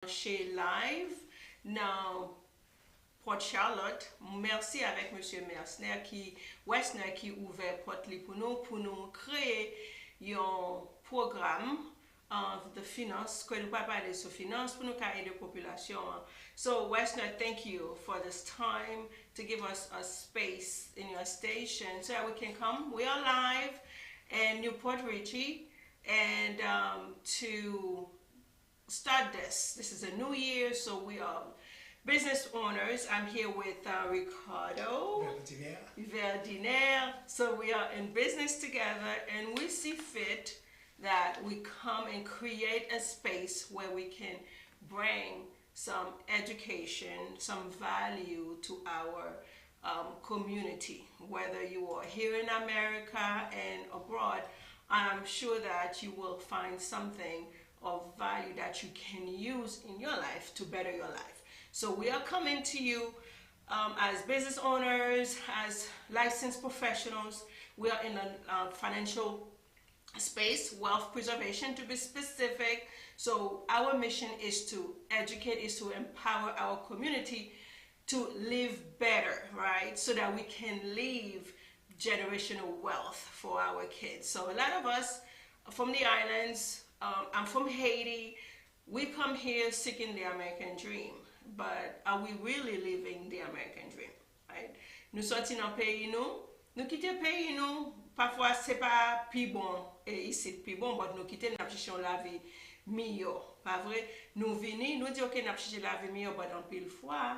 chez Live dans Port Charlotte. Merci avec Monsieur Westner qui ouvert porte pour nous créer un programme de finance, que nous pas parler sur finance pour nous aider la population. So Westner, thank you for this time to give us a space in your station so that we can come. We are live in Newport Richie, and to start this. This is a new year, so we are business owners. I'm here with Ricardo Verdiner. So we are in business together, and we see fit that we come and create a space where we can bring some education, some value to our community, whether you are here in America and abroad. I'm sure that you will find something of value that you can use in your life to better your life. So we are coming to you as business owners, as licensed professionals. We are in a financial space, wealth preservation to be specific. So our mission is to educate, is to empower our community to live better, right? So that we can leave generational wealth for our kids. So a lot of us from the islands, I'm from Haiti, we come here seeking the American dream, but are we really living the American dream, right? Nous sortis dans le pays, nous quittons le pays, parfois c'est pas plus bon, et ici plus bon, mais nous quittons, nous cherchons la vie meilleure, pas vrai? Nous venons, nous disons que nous cherchons la vie meilleure, mais dans pile fois,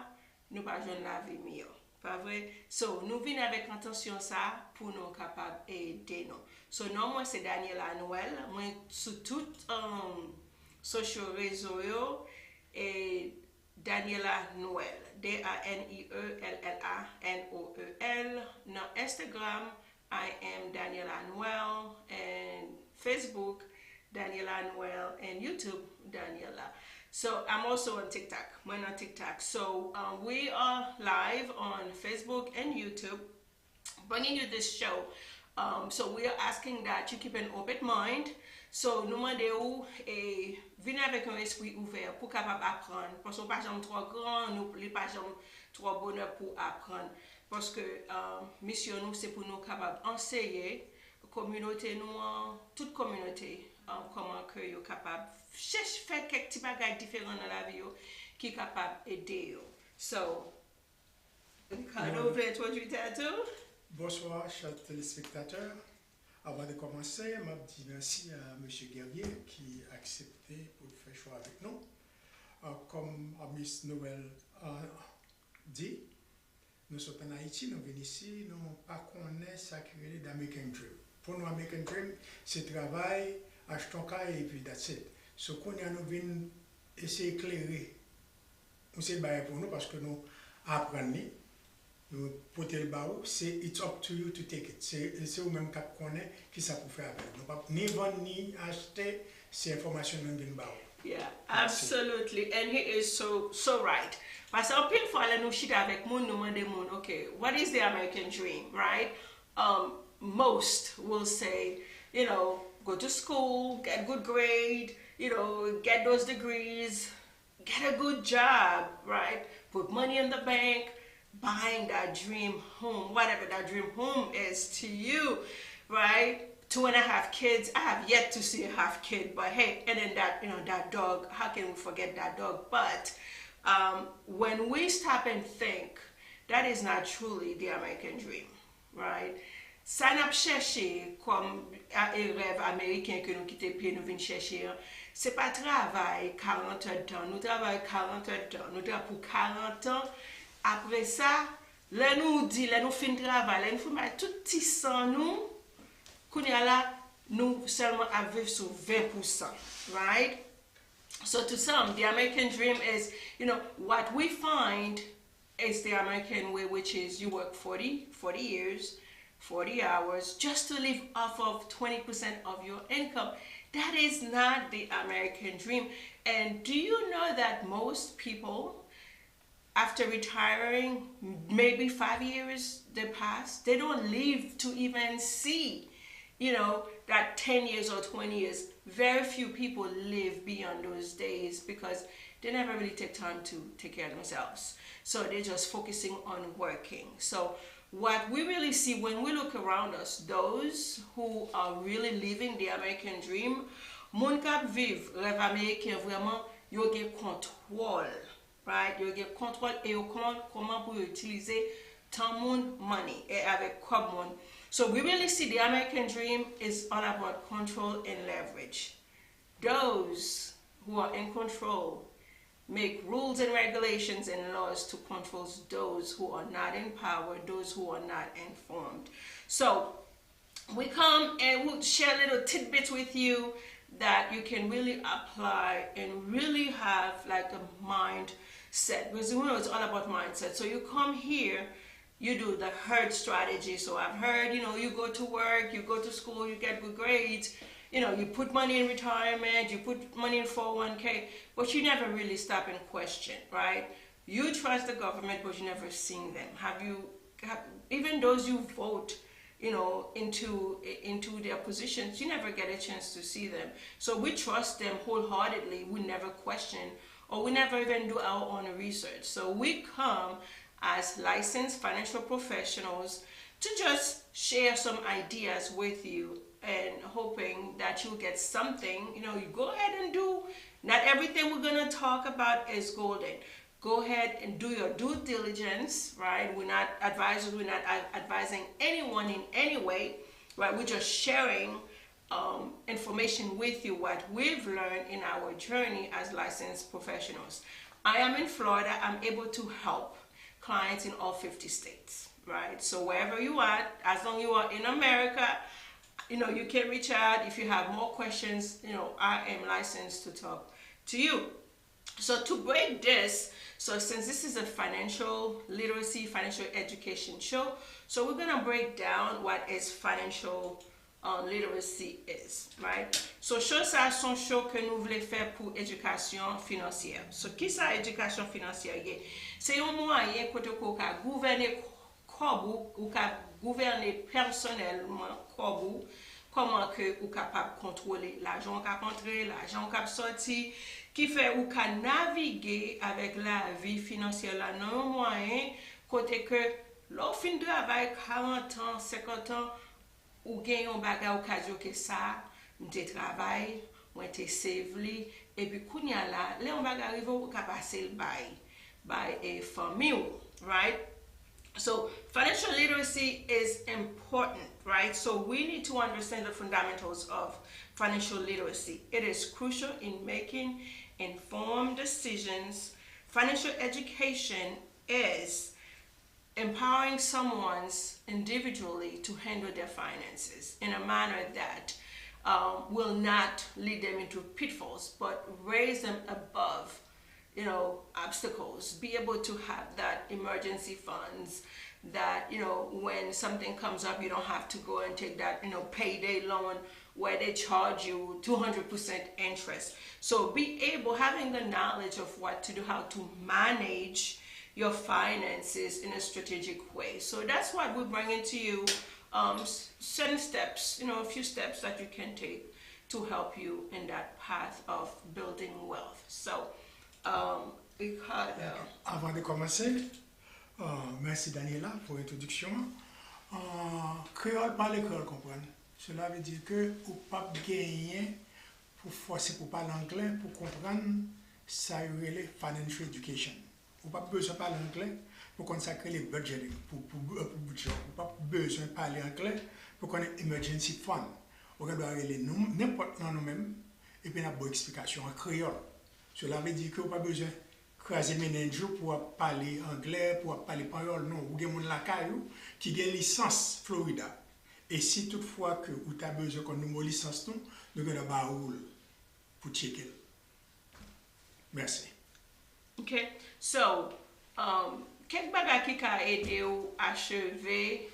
nous pas jouons la vie meilleure. Pas vrai? So, nous venons avec intention ça pour nous capables d'aider nous. So, non, moi c'est Daniella Noel. Moi, sur tout social réseau, et Daniella Noel. Daniella Noel. On Instagram, I am Daniella Noel. And Facebook, Daniella Noel. And YouTube, Daniella. So I'm also on TikTok. We're on TikTok. So we are live on Facebook and YouTube, bringing you this show. So we are asking that you keep an open mind. So nous demandons et venez avec un esprit ouvert pour capable apprendre. Parce que pas jamais trop grand, nous les pas jamais trop bonheur pour apprendre. Parce que mission nous c'est pour nous capable enseigner communauté nous, toute communauté. Comment que vous capable faire quelques petits bagages différents dans la vie qui est capable d'aider. So, Ricardo, vous voulez introduire tout? Bonsoir, chers téléspectateurs. Avant de commencer, je dis merci à M. Guerrier qui a accepté pour faire choix avec nous. Comme Miss Noël dit, nous sommes en Haïti, nous venons ici, nous ne connaissons pas ce qu'est l'American Dream. Pour nous, l'American Dream, c'est travail, achetons cas et puis that's it. Ce qu'on a nous venons essayer d'éclairer, c'est pour nous parce que nous apprenons, nous porter le barreau, c'est it's up to you to take it. C'est vous-même qui connaissez qui ça peut faire avec. Nous pas ni vendre ni acheter, c'est information nous venons barreau. Yeah, absolutely, and he is so right. Parce que pile fois là nous chita avec moun nous demande okay, what is the American dream, right? Most will say, you know, go to school, get good grade, you know, get those degrees, get a good job, right? Put money in the bank, buying that dream home, whatever that dream home is to you, right? 2.5 kids. I have yet to see a half kid, but hey, and then that, you know, that dog, how can we forget that dog? But when we stop and think, that is not truly the American dream, right? Ça n'a pas cherché comme un rêve américain que nous quittons puis nous venons chercher. C'est pas travail 40 heures de temps. Nous travaillons 40 heures de temps. Nous travaillons pour 40 ans. Après ça, là nous dit, là nous finissons travail, là nous faisons tout petit sang nous. Qu'on y a là, nous seulement à vivre sur 20%, right? So to some, the American dream is, you know, what we find is the American way, which is you work 40 years, 40 hours just to live off of 20% of your income. That is not the American dream. And do you know that most people, after retiring, maybe 5 years they pass, they don't live to even see, you know, that 10 years or 20 years. Very few people live beyond those days because they never really take time to take care of themselves. So they're just focusing on working. So what we really see when we look around us, those who are really living the American dream, moun kap viv rêve américain vraiment, yo gen contrôle, right? Yo gen contrôle et yo comment pour utiliser tant moun money et avec quoi moun. So we really see the American dream is all about control and leverage. Those who are in control make rules and regulations and laws to control those who are not in power, those who are not informed. So we come and we'll share little tidbits with you that you can really apply and really have like a mindset, because you know it's all about mindset. So you come here, you do the herd strategy. So I've heard, you know, you go to work, you go to school, you get good grades, you know, you put money in retirement, you put money in 401k, but you never really stop and question, right? You trust the government, but you never seen them. Even those you vote, you know, into their positions, you never get a chance to see them. So we trust them wholeheartedly. We never question, or we never even do our own research. So we come as licensed financial professionals to just share some ideas with you, and hoping that you'll get something. You know, you go ahead and do. Not everything we're gonna talk about is golden. Go ahead and do your due diligence, right? We're not advisors, we're not advising anyone in any way, right? We're just sharing information with you, what we've learned in our journey as licensed professionals. I am in Florida. I'm able to help clients in all 50 states, right? So wherever you are, as long as you are in America, you know, you can reach out. If you have more questions, you know, I am licensed to talk to you. So to break this, so since this is a financial literacy, financial education show, so we're gonna break down what is financial literacy is, right? So show ça son show que nous voulons faire pour éducation financière. So qui ça éducation financière? C'est un moyen côté qu'on a gouverner corps ou ka gouverner personnellement corps, comment que ou capable contrôler l'argent qui rentre, l'argent qui sorti, qui fait ou ka naviguer avec la vie financière là non moyen côté que l'on fin de travail 40 ans, 50 ans ou gagne un bagage ou ka dire que ça m'te travail, moi te save li et puis kounya là, les on bagage arrive ou ka passer le by a famille, right? So financial literacy is important, right? So we need to understand the fundamentals of financial literacy. It is crucial in making informed decisions. Financial education is empowering someone's individually to handle their finances in a manner that will not lead them into pitfalls, but raise them above, you know, obstacles. Be able to have that emergency funds that, you know, when something comes up, you don't have to go and take that, you know, payday loan where they charge you 200% interest. So be able, having the knowledge of what to do, how to manage your finances in a strategic way. So that's what we're bringing to you, certain steps, you know, a few steps that you can take to help you in that path of building wealth. So, Ricardo. Avant de commencer, merci Daniella pour l'introduction. Créole parler, créole comprendre. Cela veut dire que vous ne pouvez pas gagner pour forcer pour parler anglais pour comprendre ça les financial education. Vous n'avez pas besoin de parler anglais pour consacrer les budgets pour budget. Vous n'avez pas besoin de parler anglais pour connaître emergency fund. Vous doit aller n'importe où nous-mêmes et puis on a une bonne explication en créole. Cela veut dire que vous n'avez pas besoin de craser ménage pour parler anglais, pour parler parole. Non, vous avez un monde qui a une licence Florida. Et si toutefois que vous avez besoin qu'on nous licence, nous allons baoul pour checker. Merci. Okay, so, quel bagage qui a aidé ou achever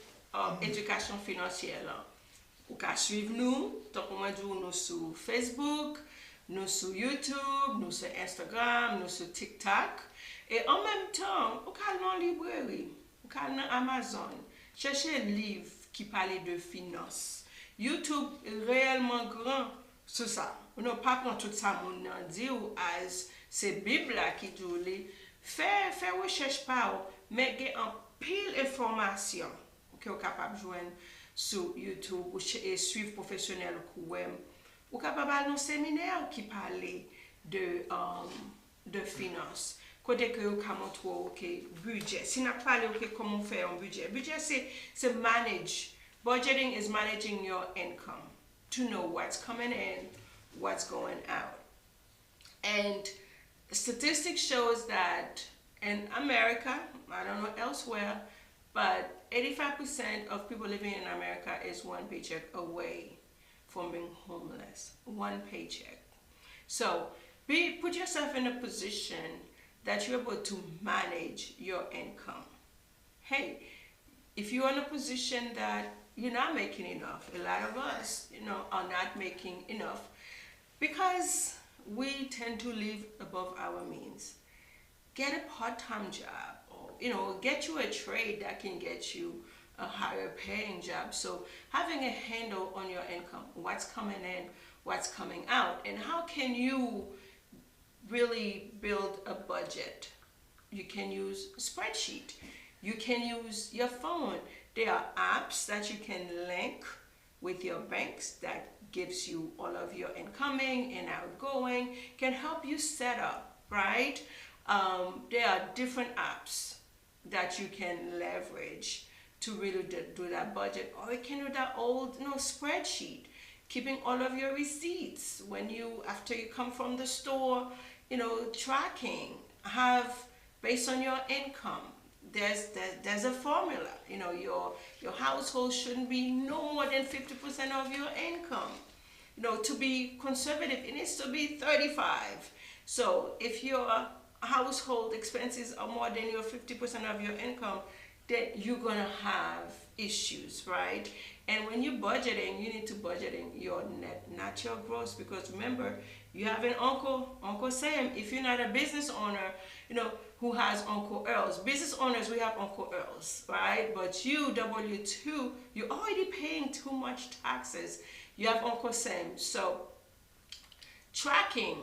éducation financière là? Vous pouvez suivre nous, donc on dit nous sur Facebook, nous sur YouTube, nous sur Instagram, nous sur TikTok. Et en même temps, vous pouvez aller dans la librairie, vous pouvez aller dans Amazon, chercher un livre qui parle de finances. YouTube est réellement grand sur ça. On n'a pas prendre tout ça, on dit as C'est Bible là qui dit, fais recherche par, mais il y a un pile d'informations que vous êtes capable de joindre sur YouTube et suivre professionnel ou ou capable d'aller dans un séminaire qui parle de finances. Côté que vous montrez OK budget. Si n'a pas OK comment faire un budget. Budget c'est manage. Budgeting is managing your income to know what's coming in, what's going out. And statistics shows that in America, I don't know elsewhere, but 85% of people living in America is one paycheck away from being homeless. One paycheck. So put yourself in a position that you're able to manage your income. Hey, if you're in a position that you're not making enough, a lot of us, are not making enough because we tend to live above our means. Get a part-time job, or get you a trade that can get you a higher paying job. So having a handle on your income, what's coming in, what's coming out, and how can you really build a budget. You can use a spreadsheet. You can use your phone. There are apps that you can link with your banks that gives you all of your incoming and outgoing, can help you set up, right? There are different apps that you can leverage to really do that budget, or you can do that old spreadsheet, keeping all of your receipts when after you come from the store, tracking, have based on your income. There's a formula. Your household shouldn't be no more than 50% of your income. To be conservative, it needs to be 35. So if your household expenses are more than your 50% of your income, then you're gonna have issues, right? And when you're budgeting, you need to budgeting your net, not your gross, because remember, you have an Uncle Sam. If you're not a business owner, who has Uncle Earls. Business owners, we have Uncle Earls, right? But you, W2, you're already paying too much taxes. You have Uncle Sam. So tracking,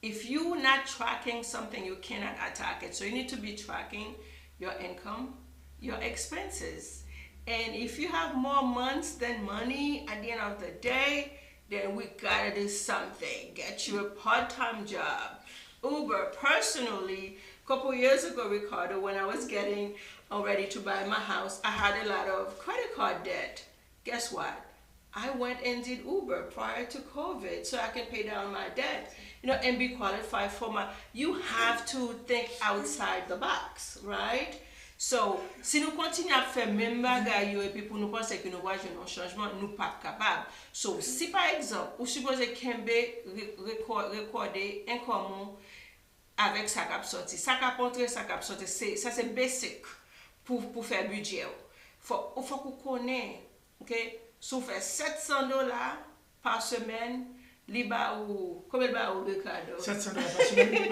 if you're not tracking something, you cannot attack it. So you need to be tracking your income, your expenses. And if you have more months than money at the end of the day, then we gotta do something. Get you a part-time job. Uber, personally, a couple years ago, Ricardo, when I was getting ready to buy my house, I had a lot of credit card debt. Guess what? I went and did Uber prior to COVID so I can pay down my debt, and be qualified for you have to think outside the box, right? So, si nous continuons à faire même bagay et puis pour nous penser que nous voyons un changement, nous pas capable. So, si par exemple, ou supposez Kembe recorder un commun avec sa cap sorti, sa cap entrée, sa cap sorti, ça c'est basic pour faire budget. Faut qu'on connaisse, OK? Si vous faites $700 par semaine, Liba ou combien de Ricardo? 700 par semaine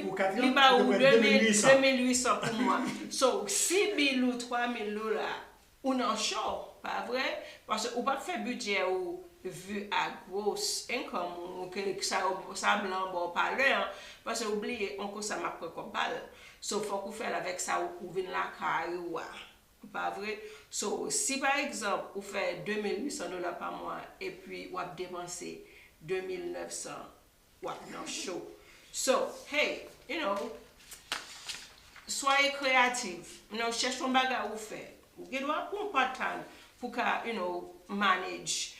pour 4 ans. Liba ou 2800 pour moi. So, 6 000 ou 3 000 $, ou non chaud, pas vrai? Parce que ou pas faire budget ou vu à grosse income ou que ça blanc bon parler parce que oubliez on ça m'a pris comme balle. So faut qu'on faire avec ça ou vinn la caille ou pas vrai? So si par exemple vous faites $2,800 par mois et puis vous dépensez $2,900, what non chaud. So hey, soyez créatifs. Cherchez un bagage ou faire. Vous doit pour part-time pour qu'à manage.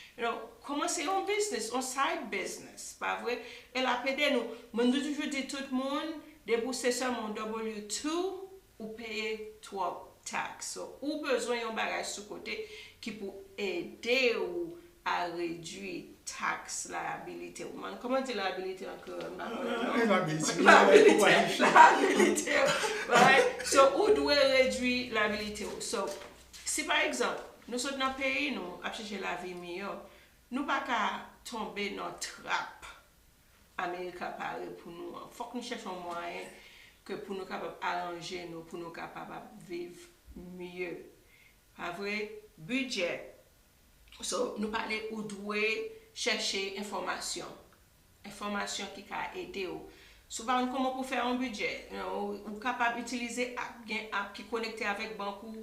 Commencer un business, un side business, pas vrai? Et la pédé nous, moi toujours dit tout le monde, débourser seulement W2 ou payer 3 taxes. So, ou besoin d'un bagage sous côté qui peut aider ou à réduire tax liability. Comment dire liability encore? Liability. Right? So, ou doit réduire liability. So, si par exemple, nous sommes dans le pays, nous avons cherché la vie meilleure, nous ne pouvons pas tomber dans la trappe Amérique parle pour nous. Il faut que nous cherchions un moyen que pour nous capables arranger nous, pour nous capables vivre mieux. Pas vrai? Budget. So, nous parlons où doit chercher information. Information qui peut aider Souvent, comment pour faire un budget? Ou capable d'utiliser app qui connecté avec banque ou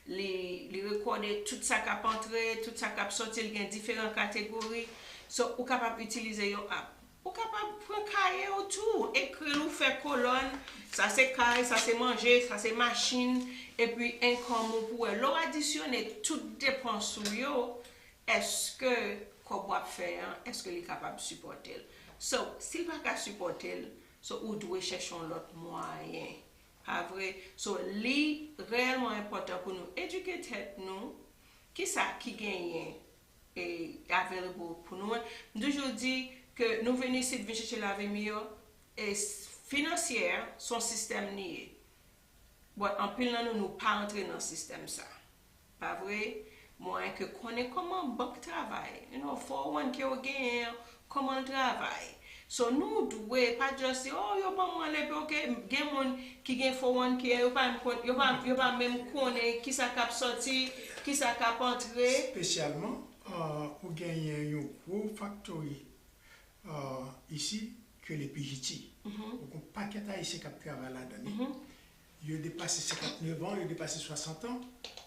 les recorder tout ça qui a entré, tout ça qui a sorti, il y a différentes catégories. So, ou capable d'utiliser une app. Ou capable de prendre cahier autour, écrire ou faire colonne. Ça c'est cahier, ça c'est manger, ça c'est machine. Et puis, income pour l'on additionner toutes dépenses sur yo. Est-ce que qu'on va faire? Est-ce que est capable de supporter? So, s'il va pas supporter, so, ou doit chercher l'autre moyen. Pas vrai? So, li réellement important pour nous éduquer tête nous, qui ça qui gagne et available pour nous. Nous je dis que nous venons ici de chercher la vie mieux et financière, son système nié. Bon, en pile nous pas entrer dans le système ça. Pas vrai? Moi que connaît comment banque travaille. You know, 401k au gain, comment travaille. So nous devons pas juste dire oh yo pas moi les OK gen moun qui gen 401k yo pas même connaît qui ça cap sorti, qui ça cap entrer spécialement ou gagner un gros factory ici que les PJT. Donc un paquet haïtien qui travaille là-dedans. Ils dépassé 59 ans, ils dépassé 60 ans,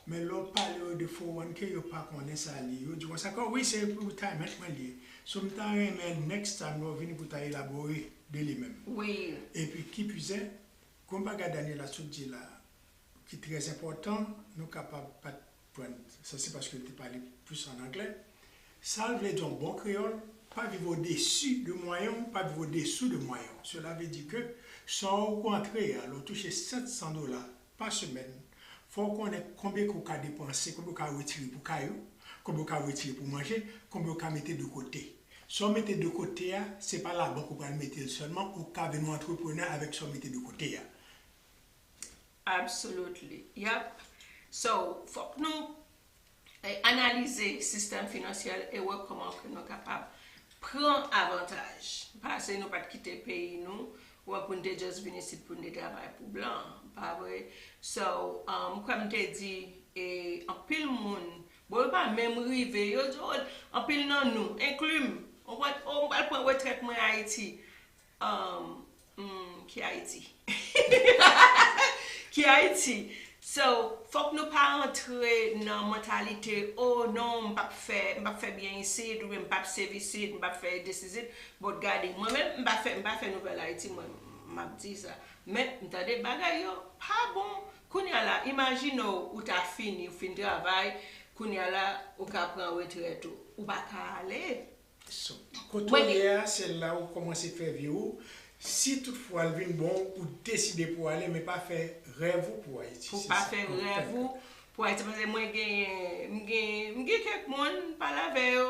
mais là parle de 401k, ils pas connaît ça li. Ils disent ça oui c'est pour retirement lié. Sometimes mais next time nous venir pour élaborer de lui-même. Oui. Et puis qui plus est, comme Daniella dit là, qui est très important, nous capables pas prendre. Ça c'est parce que tu parles plus en anglais. Ça veut dire un bon créole, pas vivre au-dessus de moyens, pas vivre au-dessous de moyens. Cela veut dire que sans rentrer, alors toucher $700 par semaine, il faut qu'on ait combien qu'on a dépensé, combien qu'on a retiré pour caillou, combien qu'on a retiré pour manger, combien qu'on a mis de côté. Si on met de côté, ce n'est pas la banque qu'on va le mettre seulement, au cas de nos entrepreneurs avec son mettre de côté. Absolutely. Yep. So, faut que nous analyser le système financier et voir comment nous sommes capables de prendre avantage. Parce que nous ne pouvons pas quitter le pays, nous, ou pour nous juste venir ici pour nous travailler pour blanc. Pas vrai? So, comme je dit, en pile monde, bon, pas même rivé, en pile non nous, inclus. On va prendre retraite moi à Haïti. Qui Haïti? Qui Haïti? So, faut que nous pas entrer dans la mentalité, oh non, je ne vais pas faire bien ici, je ne vais pas servir ici, je ne vais pas faire décision. Mais regardez, moi-même, je ne vais pas faire nouvelle Haïti, moi, je dis ça. Mais, vous avez des bagages, pas bon. Imagine où tu as fini, ou fin de travail, où tu as pris retraite, ou pas aller. So, quand c'est là où commence à faire vieux. Si toutefois elle vient bon ou décider pour aller, mais pas faire rêve pour Haïti. Pour pas faire rêve pour Haïti, parce que moi j'ai quelques monde par la veille,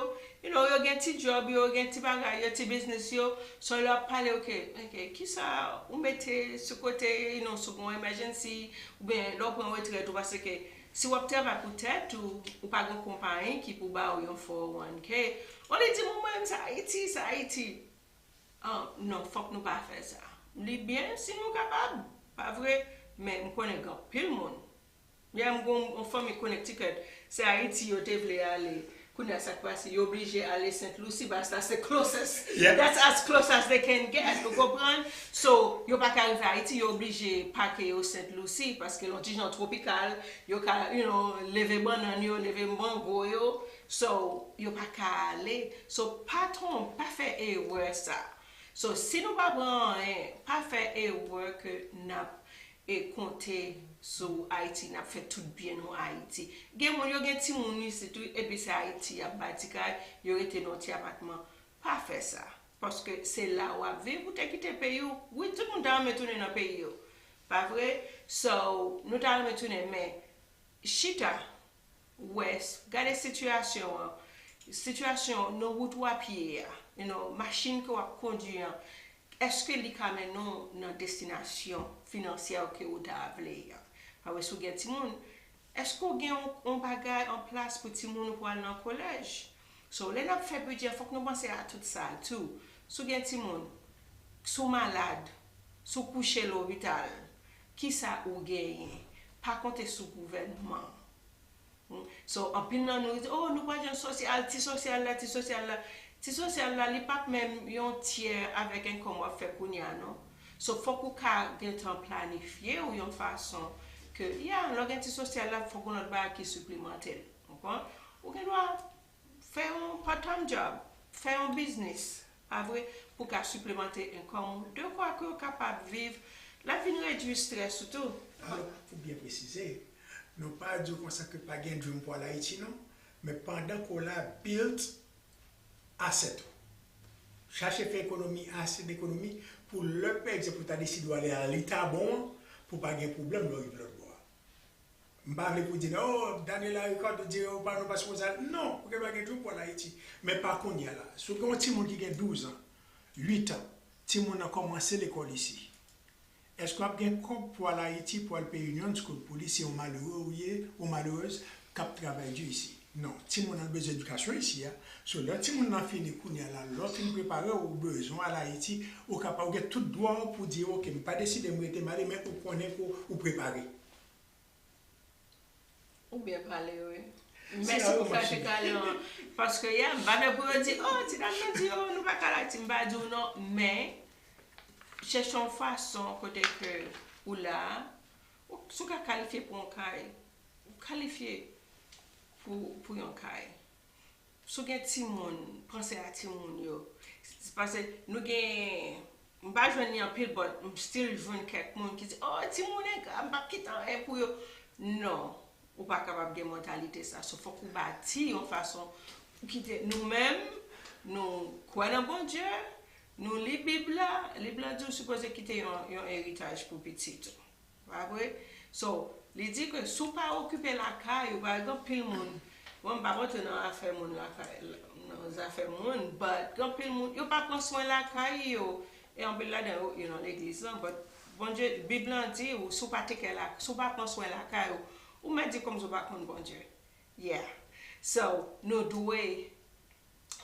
you know, yo gen petit job, yo gen petit bagage, yo petit business yo, so leur parler OK, qui ça on mettez ce côté, you know, second emergency ou bien leur prend retraite parce que si vous travaillez pour tête ou pas une compagnie qui pour ba ou 401k, on lui dit moi même ça Haïti. Non, faut que nous pas faire ça. Li bien si nous capables, pas vrai, mais nous connaissons pile monde. Il y a une famille connectée c'est Haïti yo te vle aller. Kounya ça passe, yo obligé aller Saint-Lucie parce que c'est closest. Yeah. That's as close as they can get. Vous comprenez? So, yo pas arriver à Haïti, yo obligé parquer au Saint-Lucie parce que l'antigen tropical, yo ka, you know, lever banane yo, lever mango yo. So, yo pas aller. So, patron, pas faire erreur ça. So, si nous pas pas faire erreur que n'a et compter sur Haïti, n'a fait tout bien en Haïti. Gen moun yo gen ti moun ici tout et puis c'est Haïti a bâti kay, yo été dans ti appartement. Pas faire ça parce que c'est là où vivre pour te quitter pays. Oui, tout le monde t'a retourner dans pays. Pas vrai? So, nous t'a retourner mais chita ouest, regardez situation nos routes à pied, you know, machine que va conduire. Est-ce que li ka men non destination financière que ou ta vle? Parce que sou gen ti moun, est-ce qu'on gen un bagay en place pour ti moun pour aller dans collège? So, les n'a fait budget, faut que nous penser à tout ça tout. Sou gen ti moun, sou malade, sou couché l'hôpital, qui ça ou gagne? Pas compter sous gouvernement. So, en pile nan nous dit, oh, nous pas social, ti social là. Ti social là, li pas même yon tiers avec un comment faire kounya non. So faut qu'on ait temps planifié ou une façon que l'organisation sociale là faut qu'on ait un qui supplémentaire. Comprends? Ou qu'on doit faire un part-time job, faire un business, pas vrai, pour qu'à supplémenter income, de quoi que capable de vivre la vie réduit stress surtout. Alors, il faut bien préciser, nous pas dire comme ça que pas gain de pour l'Haïti non, mais pendant qu'on a build asset, chercher faire économie, assez d'économie pour le pays pour ta décider d'aller à l'état bon pour pas gagner problème dans le bois. M'pas pour dire oh Daniella Ricardo dit oh pas nous parce que ça non, pour que pas gagner tout pour l'Haïti. Mais par contre il y a là, sur un petit monde qui a 12 ans, 8 ans, petit monde a commencé l'école ici. Est-ce qu'on a bien compte pour l'Haïti, pour le pays union, parce que les policiers sont malheureux ou malheureuses qui travaillent ici? Non, si on a besoin d'éducation ici, sur l'autre, si on a fini, l'autre qui préparé aux besoins à l'Haïti, au capable de tout droit pour dire, ok, je ne pas décider de me mettre mal, mais pour connaître, pour préparer. Ou bien parler, oui. Merci pour faire ce cas-là. Parce que, il y a un pour dire, oh, tu as dit, oh, nous ne pouvons pas dire non, mais. Cherchons façon côté que ou là ou sous qualifié pour un caille qualifié pour un caille sous gen ti moun penser à ti moun yo c'est parce que nous gen m'pa joindre en pile but still joindre quelques moun qui dit oh ti moun m'pa quitter pour yo non ou pas capable de mentalité ça so faut qu'on bâti en façon quitter nous-mêmes nous croire dans bon Dieu. Nous, les Bibles, nous supposons quitter un héritage pour petit. Pas vrai? So, il dit que si vous pas occuper la caille, par exemple, pile monde, on ne va pas rentrer dans l'affaire monde, dans affaires monde, mais quand pile monde, vous pas prendre soin de la caille, et on peut là dans l'église, mais bon Dieu, la Bible dit, si vous pas prendre soin de la caille, ou me dit comme vous pas prendre bon Dieu. Yeah. So, nous devons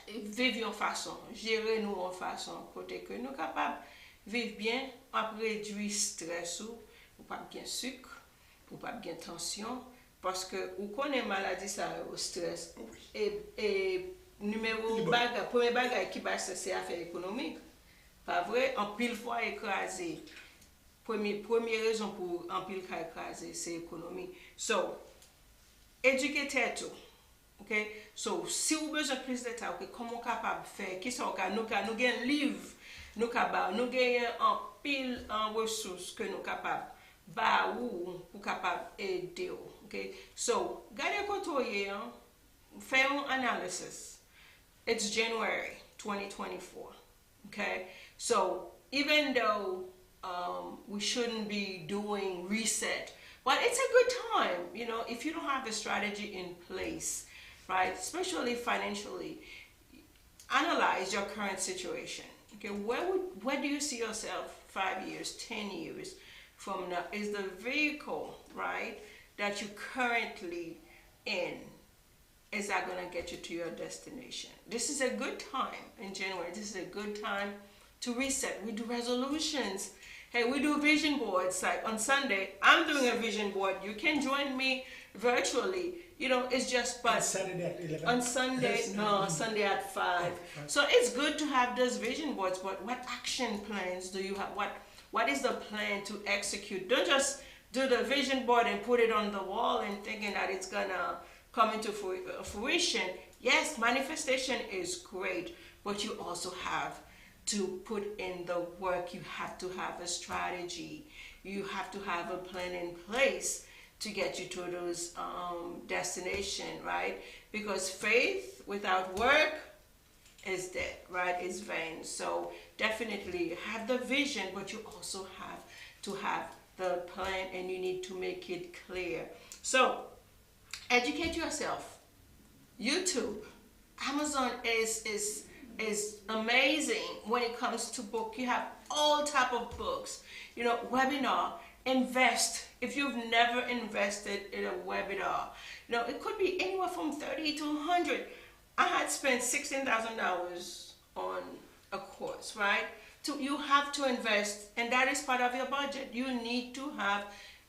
vivre en façon, gérer nous en façon, côté que nous sommes capables de vivre bien, après réduire le stress, ou pas bien sucre, ou pas bien tension, parce que ou connaît maladie ça au stress. Et premier bagage qui passe c'est affaire économique. Pas vrai, en pile fois écrasé. Première raison pour en pile cas écrasé, c'est l'économie. So, éduquer tout. Okay? So, si vous avez besoin de plus de temps, okay, comment capable de faire? Qui sont nous avons un livre, nous avons un pile en ressources que nous capables pour capable aider. Okay? So, gardez côté, faire un analysis. It's January 2024. Okay? So, even though we shouldn't be doing reset, but it's a good time, if you don't have a strategy in place. Right, especially financially, analyze your current situation. Okay, where do you see yourself 5 years, 10 years from now? Is the vehicle, right, that you currently in, is that going to get you to your destination? This is a good time in January. This is a good time to reset. We do resolutions. Hey, we do vision boards. Like on Sunday, I'm doing a vision board. You can join me virtually. It's just but Saturday at 11. On Sunday, Sunday at 5. Okay. So it's good to have those vision boards, but what action plans do you have? What is the plan to execute? Don't just do the vision board and put it on the wall and thinking that it's gonna come into fruition. Yes, manifestation is great, but you also have to put in the work. You have to have a strategy. You have to have a plan in place to get you to those destination, right? Because faith without work is dead, right? It's vain. So definitely have the vision, but you also have to have the plan, and you need to make it clear. So educate yourself. YouTube, Amazon is amazing when it comes to book. You have all type of books, webinar. Invest. If you've never invested in a webinar, it could be anywhere from 30 to 100. I had spent $16,000 on a course, right? So you have to invest, and that is part of your budget. You need to have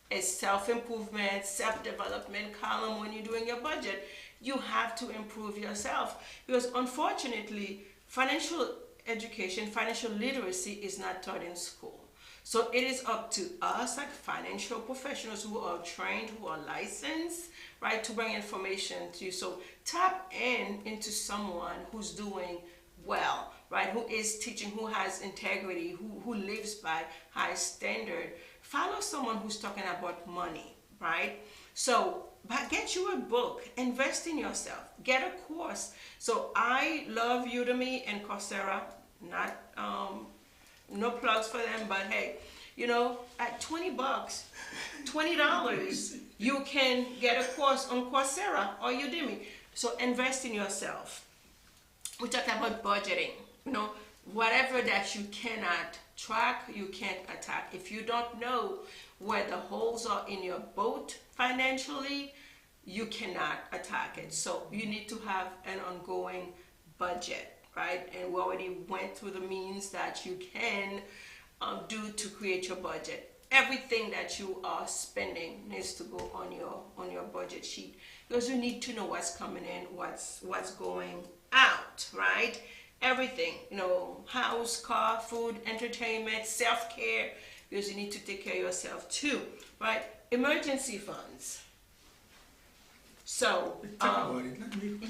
a self-improvement, self-development column when you're doing your budget. You have to improve yourself, because unfortunately, financial education, financial literacy is not taught in school. So it is up to us, like financial professionals who are trained, who are licensed, right, to bring information to you. So tap into someone who's doing well, right, who is teaching, who has integrity, who lives by high standard. Follow someone who's talking about money, right? So but get you a book, invest in yourself, get a course. So I love Udemy and Coursera, not no plugs for them, but hey, at $20, $20, you can get a course on Coursera or Udemy. So invest in yourself. We talked about budgeting. Whatever that you cannot track, you can't attack. If you don't know where the holes are in your boat financially, you cannot attack it. So you need to have an ongoing budget, right? And we already went through the means that you can do to create your budget. Everything that you are spending needs to go on your budget sheet, because you need to know what's coming in, what's going out, right? Everything, house, car, food, entertainment, self-care, because you need to take care of yourself too, right? Emergency funds. So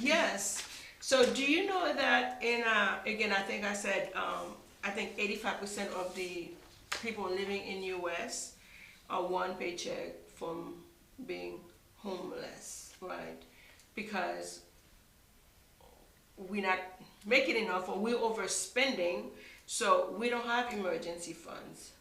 yes. So do you know that again, I think I said, I think 85% of the people living in US are one paycheck from being homeless, right? Because we're not making enough, or we're overspending, so we don't have emergency funds.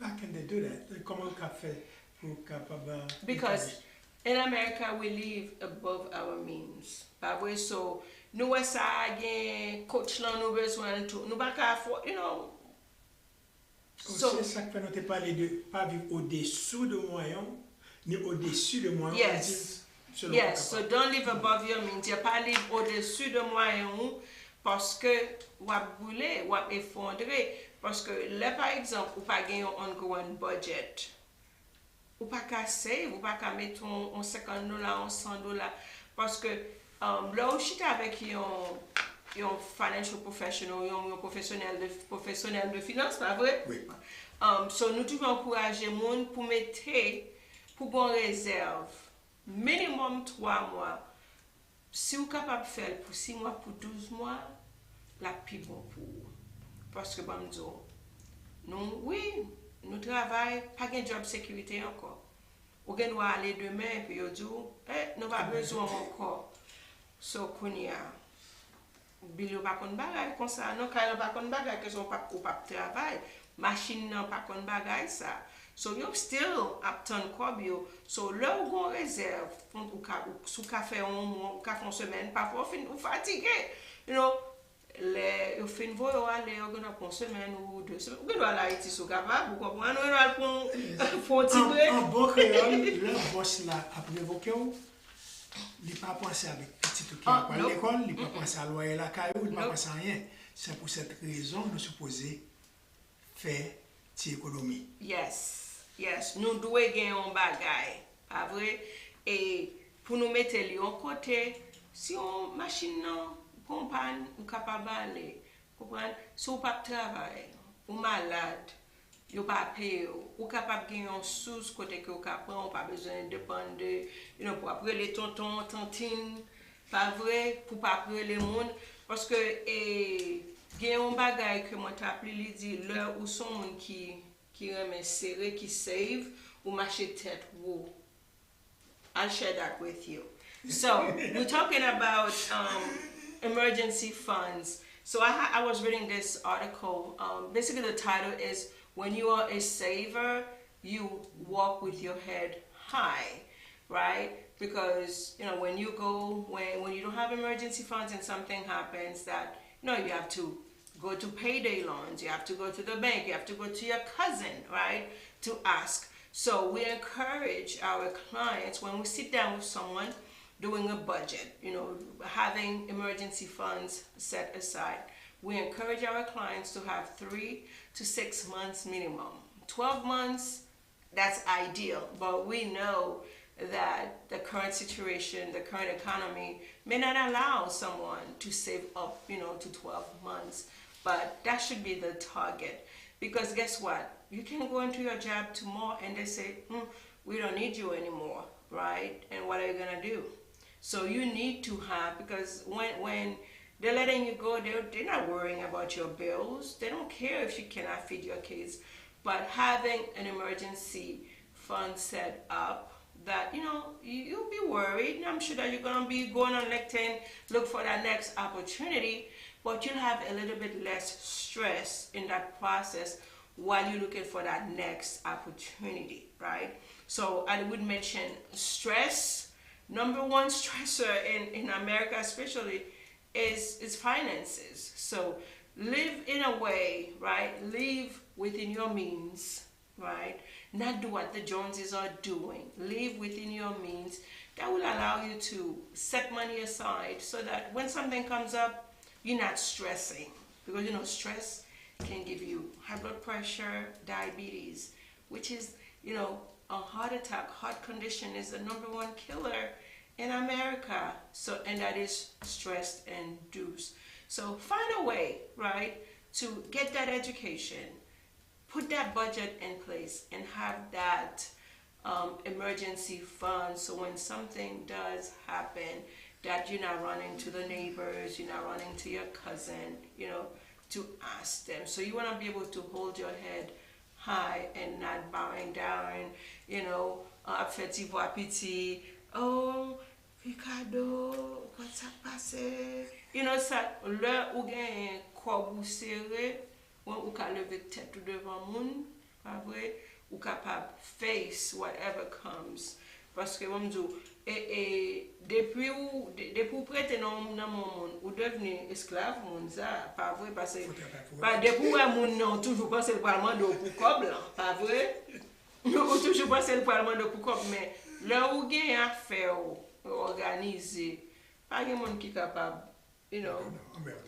How can they do that? Comment on fait pour capable? Because in America we live above our means. By way, so nous ça gain coach là nous besoin tout. Nous pas afford, So c'est ça que nous te parler de pas vivre au-dessous de moyens ni au-dessus de moyens. Yes, so don't live above your means. Tu pas live au-dessus de moyens parce que ou a brûler, ou a effondrer, parce que là par exemple, ou pas gagner un ongoing budget. Ou pas qu'à save, ou pas qu'à mettre un $50, un $100, parce que là où je suis avec un financial professional, un professionnel de finance, pas vrai? Oui. So nous devons encourager les gens pour mettre pour bonne réserve minimum 3 mois. Si vous êtes capable de faire pour 6 mois, pour 12 mois, la plus bon pour vous. Parce que nous travaillons, pas de job sécurité encore. Ou bien nous aller demain, puis nous disons, nous avons besoin encore. So, kounia, bilo pas kon bagay comme ça, non, quand pas kon bagay, que son pas travail, machine non pas kon bagay ça. So, you still upton kobio. So, là où on réserve, sous café un mois, ou café une semaine, parfois vous fatigué. Vous faites une voie, vous allez une semaine ou 2 semaines. Vous allez aller ici, vous capable, vous comprenez, vous allez pour un petit break. En bon créole, le boss là, après évoqué, il n'a pas pensé avec petit qui à l'école, il n'a pas pensé à loyer la caillou, il n'a pas pensé à rien. C'est pour cette raison que nous supposons faire cette économie. Yes, nous devons gagner un bagay, pas vrai? Et pour nous mettre en côté, si on machine non, compagne, ou capable d'aller, comprendre? Si on pas travailler, ou malade, vous pas payer, ou capable de gagner un sous côté que vous capable, on pas besoin de dépendre de, pour appeler les tontons, tantines, pas vrai? Pour pas appeler les monde, parce que gagner un bagay que moi t'appelle, il dit l'heure où son monde qui remet serré, qui save, ou marcher tête haut. I'll share that with you. So we're talking about emergency funds. So I was reading this article. Basically, the title is "When you are a saver, you walk with your head high," right? Because when you don't have emergency funds and something happens that you have to go to payday loans, you have to go to the bank, you have to go to your cousin, right, to ask. So we encourage our clients when we sit down with someone doing a budget, having emergency funds set aside. We encourage our clients to have 3 to 6 months minimum. 12 months, that's ideal, but we know that the current situation, the current economy may not allow someone to save up, to 12 months. but that should be the target. Because guess what? You can go into your job tomorrow and they say, we don't need you anymore, right? And what are you gonna do? So you need to have, because when they're letting you go, they're not worrying about your bills. They don't care if you cannot feed your kids. But having an emergency fund set up that, you'll be worried. I'm sure that you're going to be going on LinkedIn, look for that next opportunity, but you'll have a little bit less stress in that process while you're looking for that next opportunity, right? So I would mention stress. Number one stressor in America especially is finances. So live in a way, right? Live within your means, right? Not do what the Joneses are doing. Live within your means. That will allow you to set money aside so that when something comes up, you're not stressing. Because stress can give you high blood pressure, diabetes, which is, a heart attack, heart condition is the number one killer in America. So, and that is stress induced. So find a way, right, to get that education, put that budget in place, and have that emergency fund, so when something does happen, that you're not running to the neighbors, you're not running to your cousin, to ask them. So you want to be able to hold your head high and not bowing down, petit voix piti, oh, Ricardo, what's up, passé? Ça, là où gagne corps serré, ou ka lever tête tout devant moun, pas vrai, ou capable face whatever comes. Parce que moi depuis ou prêter dans mon monde, ou devenir esclave moun ça, pas vrai, parce que pas depuis moun non toujours penser le parlement de pour cob là, pas vrai? Ou toujours penser le parlement de pour cob, mais là où gagne à faire organiser, pas de monde qui est capable,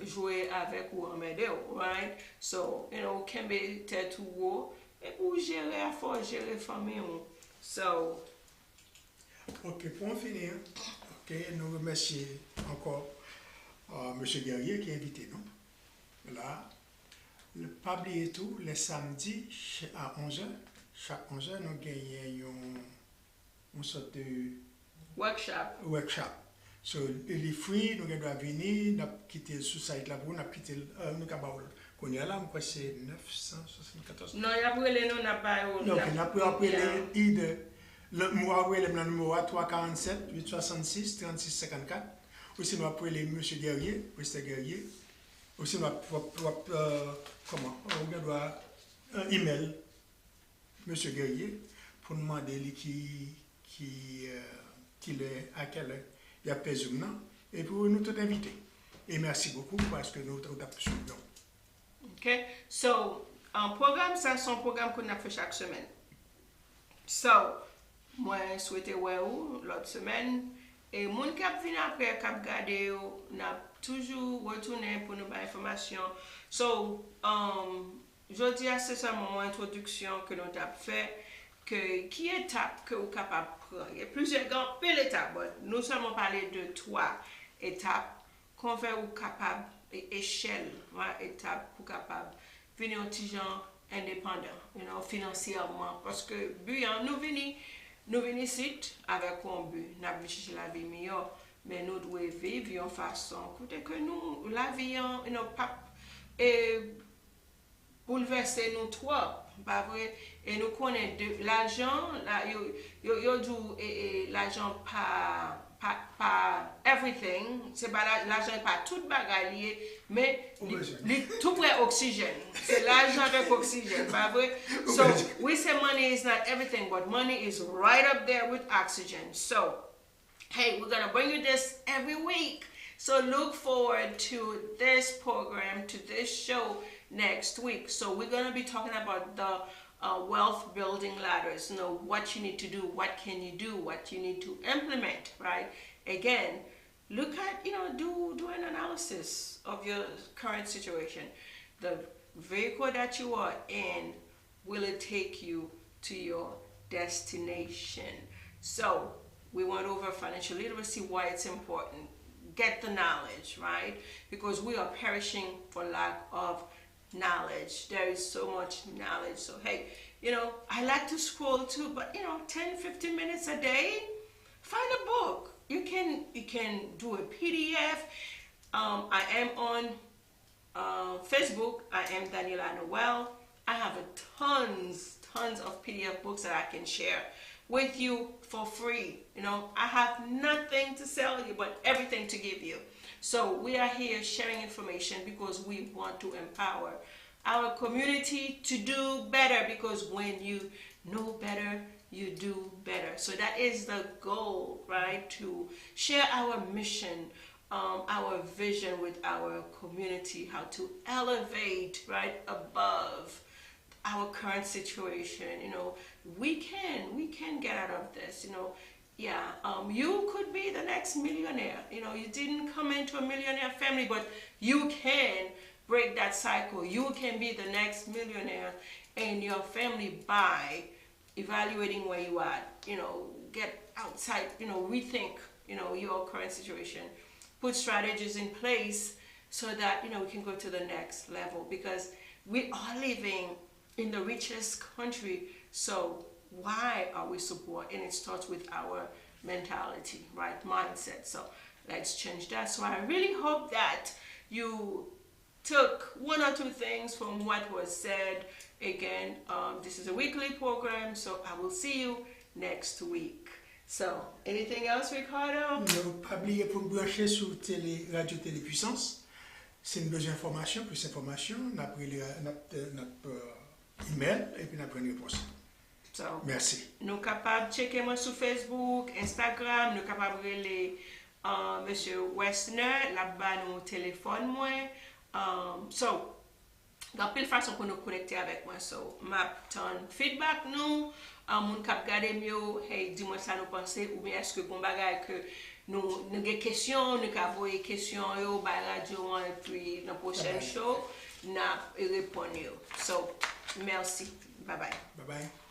jouer avec ou emmerder, right? So, can be tête ou haut, et pour gérer à fort, gérer famille. So, ok, pour en finir, nous remercions encore M. Guerrier qui est invité, non? Là, le pas oublier tout, les samedis à 11h, chaque 11h, nous gagnons une sorte de workshop. So, les fruits, nous devons venir, nous quitter le sous-site là, nous quitter nous avons qu'on y a là, c'est 974. Non, il y a pour les non, n'a pas. Non, il y a pour appeler le numéro 347 866 36 54. Aussi, nous appelons M. Guerrier, Mr. Guerrier. Aussi, nous comment? On doit un email, M. Guerrier, pour nous demander qui est à quelle heure il y a pas Zoom, et pour nous tout inviter. Et merci beaucoup parce que nous avons suivi. Ok, so, un programme, ça, c'est un programme qu'on a fait chaque semaine. So, moi, je souhaitais l'autre semaine, et mon cap vient après, cap garder, n'a toujours retourné pour nous avoir information. So, je dis à c'est seulement mon introduction que nous avons fait. Qui étape que vous êtes capable de prendre? Il y a plusieurs grandes étapes. Nous sommes parlé de 3 étapes qu'on fait ou capable, échelle, étape pour capable venir au petit genre indépendant, financièrement. Parce que nous venons ici avec un but, nous avons cherché la vie meilleure, mais nous devons vivre de façon que nous, la vie, pas bouleverser nous trop, pas vrai? Et nous connaissons l'argent, l'argent pas everything, c'est pas l'argent pas tout bagage mais tout près oxygène. C'est l'argent avec oxygène, pas vrai? So we say money is not everything, but money is right up there with oxygen. So hey, we're gonna bring you this every week. So look forward to this program, to this show next week. So we're gonna be talking about the wealth building ladders, what you need to do, what can you do, what you need to implement, right? Again, look at, do an analysis of your current situation. The vehicle that you are in, will it take you to your destination? So we went over financial literacy, why it's important. get the knowledge, right? Because we are perishing for lack of knowledge. There is so much knowledge. So hey, I like to scroll too, but 10, 15 minutes a day, find a book. You can do a PDF. I am on Facebook. I am Daniella Noel. I have tons of PDF books that I can share with you for free. I have nothing to sell you, but everything to give you. So we are here sharing information because we want to empower our community to do better, because when you know better, you do better. So that is the goal, right? To share our mission, our vision with our community, how to elevate right above our current situation. We can get out of this. You could be the next millionaire. You didn't come into a millionaire family, but you can break that cycle. You can be the next millionaire and your family by evaluating where you are. Get outside, rethink, your current situation. Put strategies in place so that, we can go to the next level, because we are living in the richest country. So why are we so poor? And it starts with our mentality, right? Mindset. So let's change that. So I really hope that you took one or two things from what was said. Again, this is a weekly program, so I will see you next week. So, anything else, Ricardo? Non, pas oublier pour nous brancher sur Radio Télépuissance. Si nous besoin d'informations, plus d'informations, nous avons notre email et puis nous avons une réponse. So, merci. Nous sommes capables de checker moi sur Facebook, Instagram, nous sommes capables de aller Monsieur Westner, là-bas nous téléphone moi. So, dans pile façon pour nous connecter avec moi. So, m'a ton feedback nous, moun k'ap gade mieux, hey, dis-moi ça nous penser, ou bien est-ce que bon bagay que nous des questions, nous ka voyer questions yo ba radio et puis dans prochaine show, n'a répondre. So, merci. Bye bye. Bye bye.